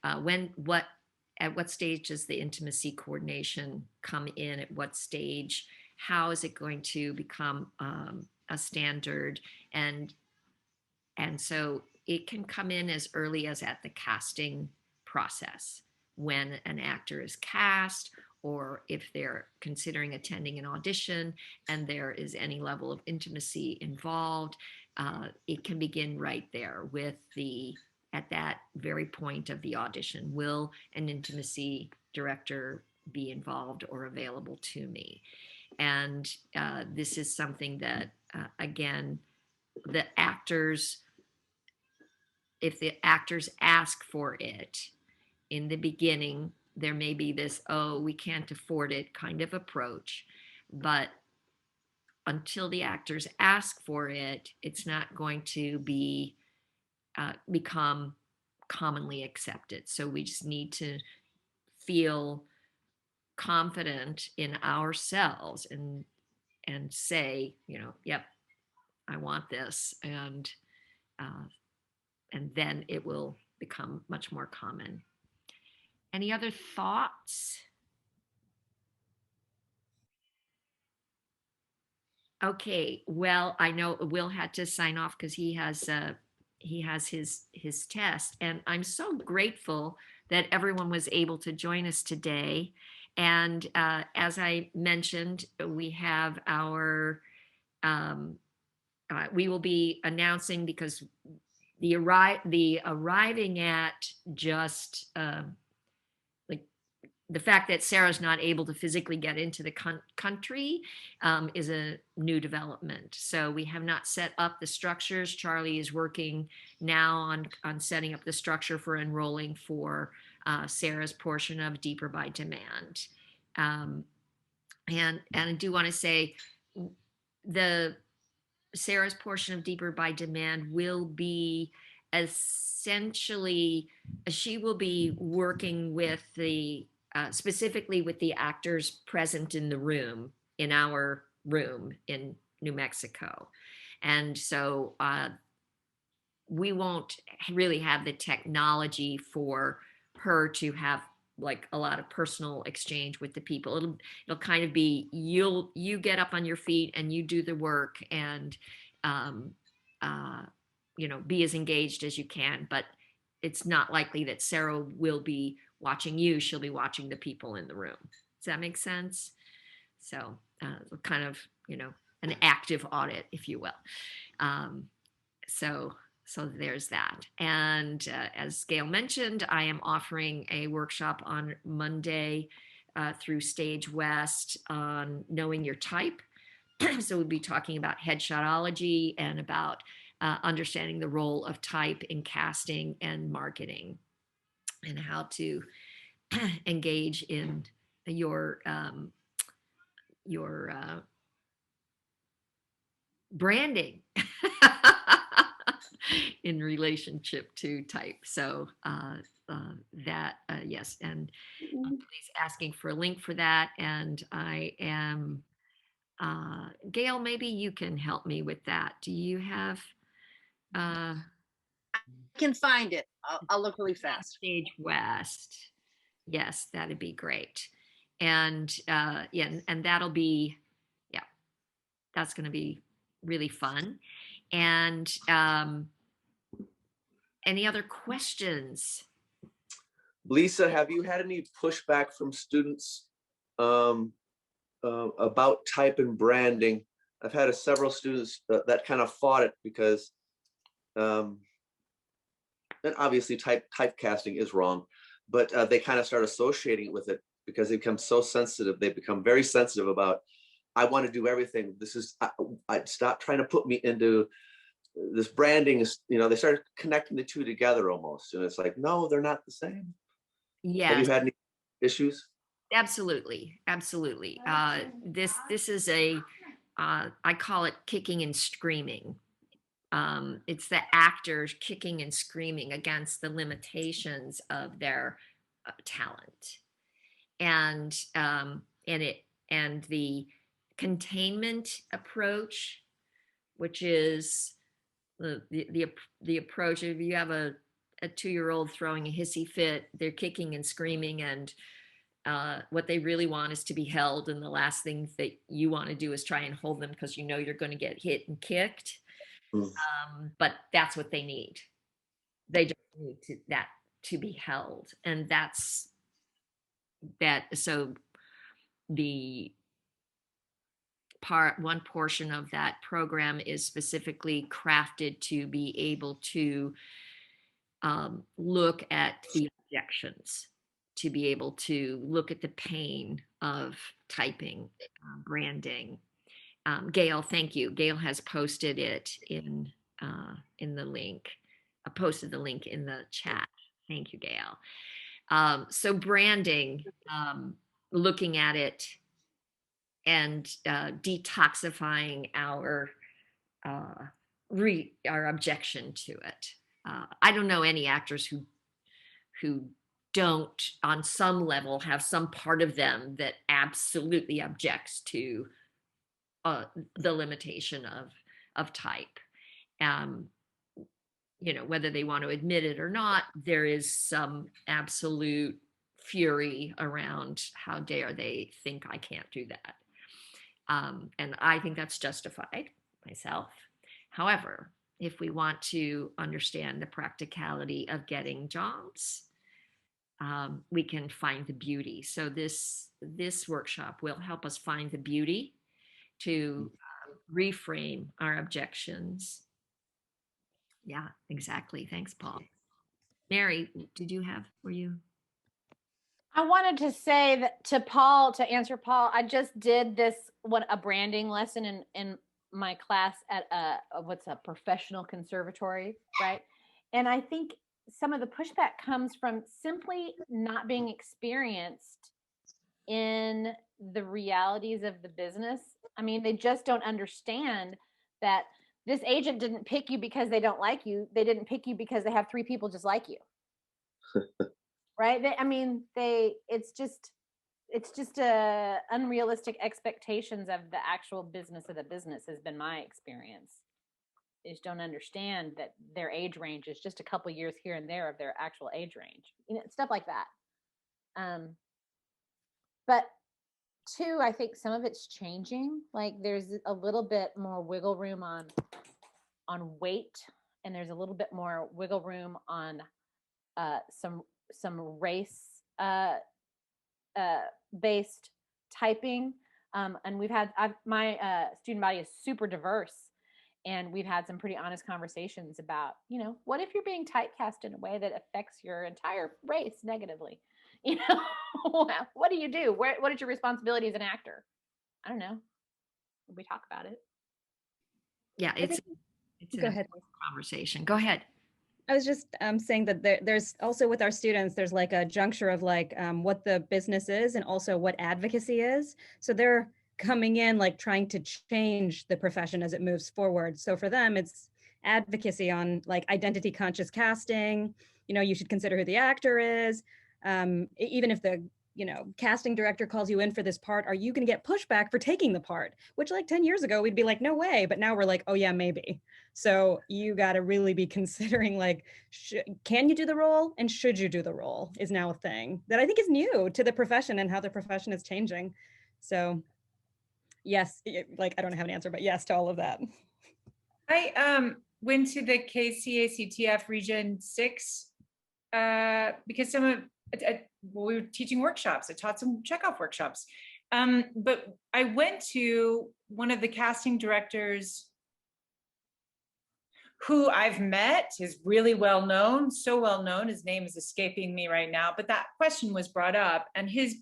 At what stage does the intimacy coordination come in? At what stage? How is it going to become a standard? And so it can come in as early as at the casting process, when an actor is cast, or if they're considering attending an audition and there is any level of intimacy involved. It can begin right there at that very point of the audition. Will an intimacy director be involved or available to me? And this is something that, again, if the actors ask for it in the beginning, there may be this, oh, we can't afford it kind of approach. But until the actors ask for it, it's not going to become commonly accepted. So we just need to feel confident in ourselves and say, yep, I want this, and then it will become much more common. Any other thoughts? Okay, well, I know Will had to sign off because he has his test, and I'm so grateful that everyone was able to join us today. And as I mentioned, we have we will be announcing, because the arriving at just like the fact that Sarah's not able to physically get into the country is a new development. So we have not set up the structures. Charlie is working now on setting up the structure for enrolling for Sarah's portion of Deeper by Demand. And I do want to say the Sarah's portion of Deeper by Demand will be essentially, she will be working with specifically with the actors present in the room, in our room in New Mexico. And so we won't really have the technology for her to have like a lot of personal exchange with the people. It'll kind of be, you get up on your feet and you do the work, and be as engaged as you can, but it's not likely that Sarah will be watching you. She'll be watching the people in the room. Does that make sense? So kind of, an active audit, if you will. So there's that. And as Gail mentioned, I am offering a workshop on Monday through Stage West on knowing your type. So we'll be talking about headshotology and about understanding the role of type in casting and marketing, and how to engage in your branding in relationship to type. So yes, and please asking for a link for that. And I am Gail, maybe you can help me with that. Do you have Can find it. I'll look really fast. Stage West? Yes, that'd be great. And yeah, and that'll be, yeah, that's going to be really fun. And any other questions? Lisa, have you had any pushback from students about type and branding? I've had several students that kind of fought it because, and obviously typecasting is wrong, but they kind of start associating it with it because they become so sensitive. They become very sensitive about, I want to do everything. This is, I stop trying to put me into this branding is, they start connecting the two together almost. And it's like, no, they're not the same. Yes. Have you had any issues? Absolutely. Absolutely. This is I call it kicking and screaming. It's the actors kicking and screaming against the limitations of their talent, and the containment approach, which is the approach. If you have a 2-year-old throwing a hissy fit, they're kicking and screaming, and what they really want is to be held, and the last thing that you want to do is try and hold them because you know you're going to get hit and kicked. But that's what they need. They just need to be held, and that's that. So the one portion of that program is specifically crafted to be able to look at the objections, to be able to look at the pain of typing, branding. Gail, thank you. Gail has posted it in the link. I posted the link in the chat. Thank you, Gail. So branding, looking at it and detoxifying our objection to it. I don't know any actors who don't on some level have some part of them that absolutely objects to the limitation of type. Whether they want to admit it or not, there is some absolute fury around how dare they think I can't do that. And I think that's justified myself. However, if we want to understand the practicality of getting jobs, we can find the beauty. So this workshop will help us find the beauty to reframe our objections. Yeah, exactly. Thanks, Paul. Mary, were you? I wanted to say that to answer Paul, I just did a branding lesson in my class at what's a professional conservatory, right? And I think some of the pushback comes from simply not being experienced in the realities of the business. I mean, they just don't understand that this agent didn't pick you because they don't like you. They didn't pick you because they have 3 people just like you. Right? It's just unrealistic expectations of the actual business of the business has been my experience. They just don't understand that their age range is just a couple years here and there of their actual age range. Stuff like that. But 2, I think some of it's changing. Like there's a little bit more wiggle room on weight, and there's a little bit more wiggle room on some race based typing. And we've had my student body is super diverse, and we've had some pretty honest conversations about, what if you're being typecast in a way that affects your entire race negatively? What do you do? What is your responsibility as an actor? I don't know. we talk about it. Yeah, I think- it's Go an ahead. important conversation. Go ahead. I was just saying that there's also with our students, there's like a juncture of like what the business is and also what advocacy is. So they're coming in like trying to change the profession as it moves forward. So for them, it's advocacy on like identity conscious casting. You know, you should consider who the actor is. Even if the casting director calls you in for this part, are you going to get pushback for taking the part? Which like 10 years ago, we'd be like, no way. But now we're like, oh yeah, maybe. So you got to really be considering like, can you do the role and should you do the role is now a thing that I think is new to the profession and how the profession is changing. So yes, like I don't have an answer, but yes to all of that. I went to the KCACTF Region 6 because we were teaching workshops. I taught some Chekhov workshops. But I went to one of the casting directors who I've met, is really well known, so well known. His name is escaping me right now, but that question was brought up, and his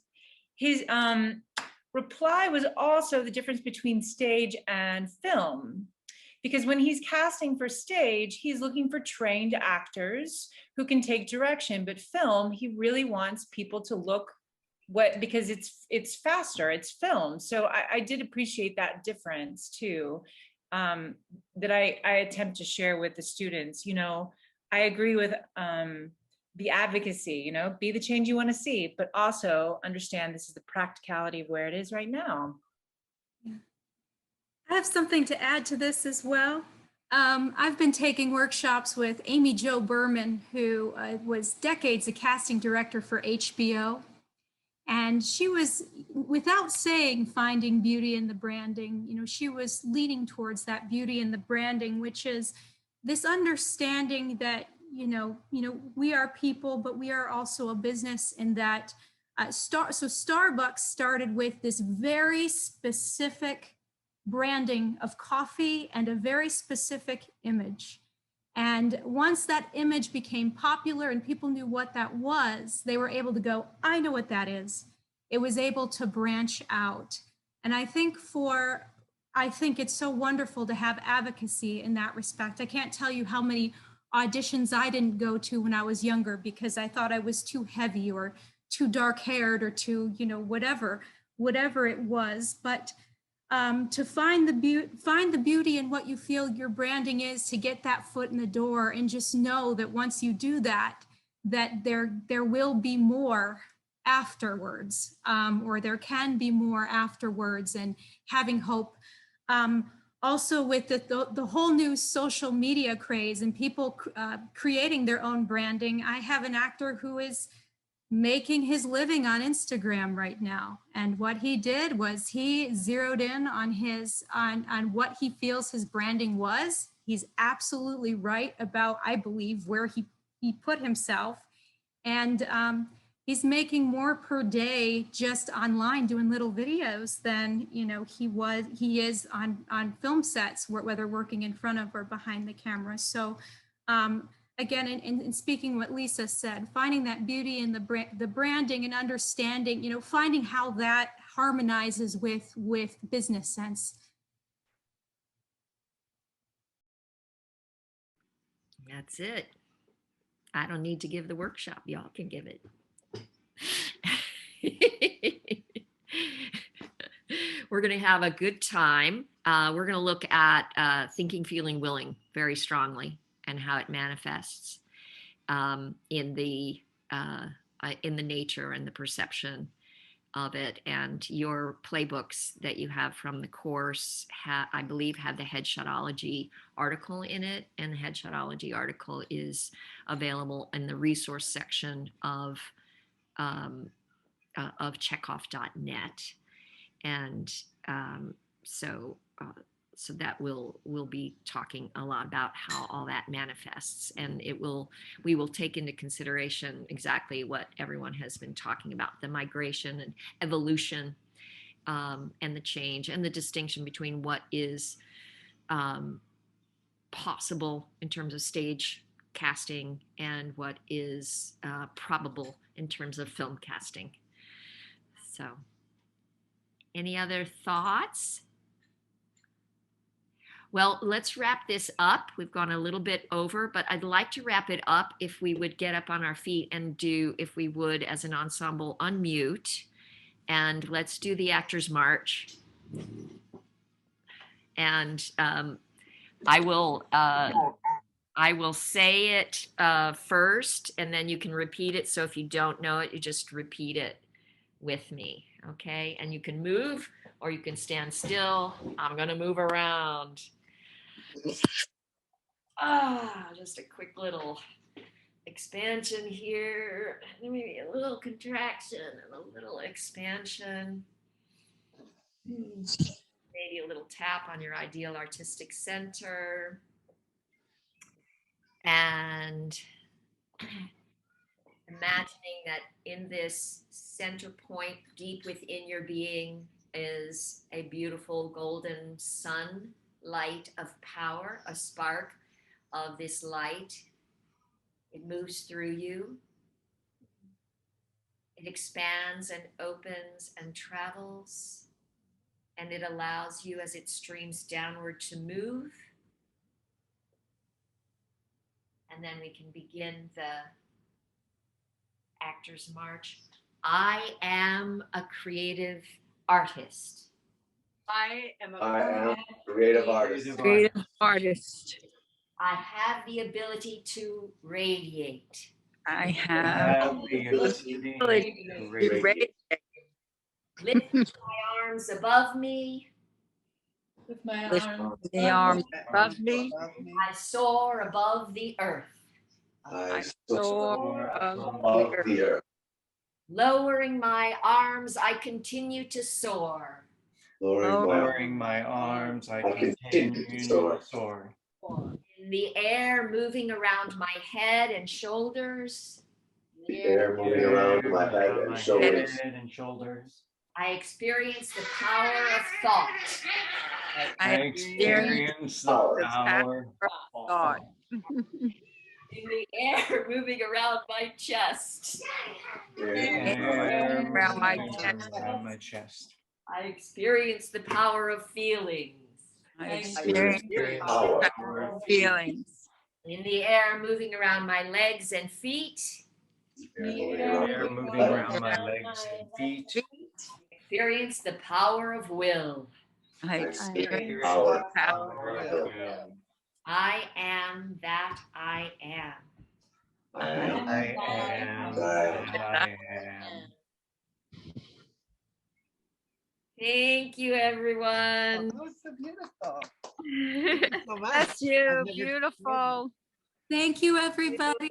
reply was also the difference between stage and film. Because when he's casting for stage, he's looking for trained actors who can take direction. But film, he really wants people to look because it's faster, it's film. So I did appreciate that difference too, that I attempt to share with the students. You know, I agree with the advocacy, you know, be the change you want to see, but also understand this is the practicality of where it is right now. I have something to add to this as well. I've been taking workshops with Amy Jo Berman, who was decades a casting director for HBO. And she was, without saying, finding beauty in the branding. You know, she was leaning towards that beauty in the branding, which is this understanding that, you know, we are people, but we are also a business, and that so Starbucks started with this very specific branding of coffee and a very specific image. And once that image became popular and people knew what that was, they were able to go, I know what that is. It was able to branch out. And I think it's so wonderful to have advocacy in that respect. I can't tell you how many auditions I didn't go to when I was younger because I thought I was too heavy or too dark haired or too, you know, whatever it was. But to find the beauty in what you feel your branding is, to get that foot in the door, and just know that once you do that, that there will be more afterwards, or there can be more afterwards, and having hope. Also with the whole new social media craze and people creating their own branding, I have an actor who is making his living on Instagram right now. And what he did was he zeroed in on on what he feels his branding was. He's absolutely right about, I believe, where he put himself. And he's making more per day just online doing little videos than, you know, he is on film sets, whether working in front of or behind the camera. So again, in speaking what Lisa said, finding that beauty in the branding and understanding, you know, finding how that harmonizes with business sense. That's it. I don't need to give the workshop. Y'all can give it. We're going to have a good time. We're going to look at thinking, feeling, willing very strongly, and how it manifests in the nature and the perception of it. And your playbooks that you have from the course, I believe, have the headshotology article in it, and the headshotology article is available in the resource section of Chekhov.net. And so that we'll be talking a lot about how all that manifests, and we will take into consideration exactly what everyone has been talking about, the migration and evolution, and the change and the distinction between what is possible in terms of stage casting and what is probable in terms of film casting. So, any other thoughts? Well, let's wrap this up. We've gone a little bit over, but I'd like to wrap it up if we would get up on our feet and do, if we would, as an ensemble, unmute. And let's do the Actors March. And I will say it first, and then you can repeat it. So if you don't know it, you just repeat it with me, okay? And you can move or you can stand still. I'm gonna move around. Just a quick little expansion here. Maybe a little contraction and a little expansion. Maybe a little tap on your ideal artistic center. And imagining that in this center point, deep within your being, is a beautiful golden sun light of power, a spark of this light. It moves through you. It expands and opens and travels, and it allows you, as it streams downward, to move. And then we can begin the Actors March. I am a creative artist. I am a creative artist. Creative artist. I have the ability to radiate. I have the ability to radiate. Lift my arms above me. With my Lift arms. the arms above me. I soar above the earth. I soar above the earth. Lowering my arms, I continue to soar. Lowering my arms, I continue to soar. In the air, moving around my head and shoulders. The air moving around my head and shoulders. I experience the power of thought. I experience the power of thought. In the air, moving around my chest. Around my chest. I experience the power of feelings. I experience the power of feelings. In the air, moving around my legs and feet. Air moving around my legs and feet. Experience the power of will. I experience the power of will. I am that I am. I am that I am. Thank you, everyone. That was so beautiful. Bless you. Beautiful. Thank you, everybody.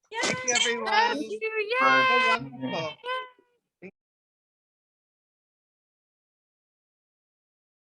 Thank you, everyone. Thank you. Yay. Wonderful.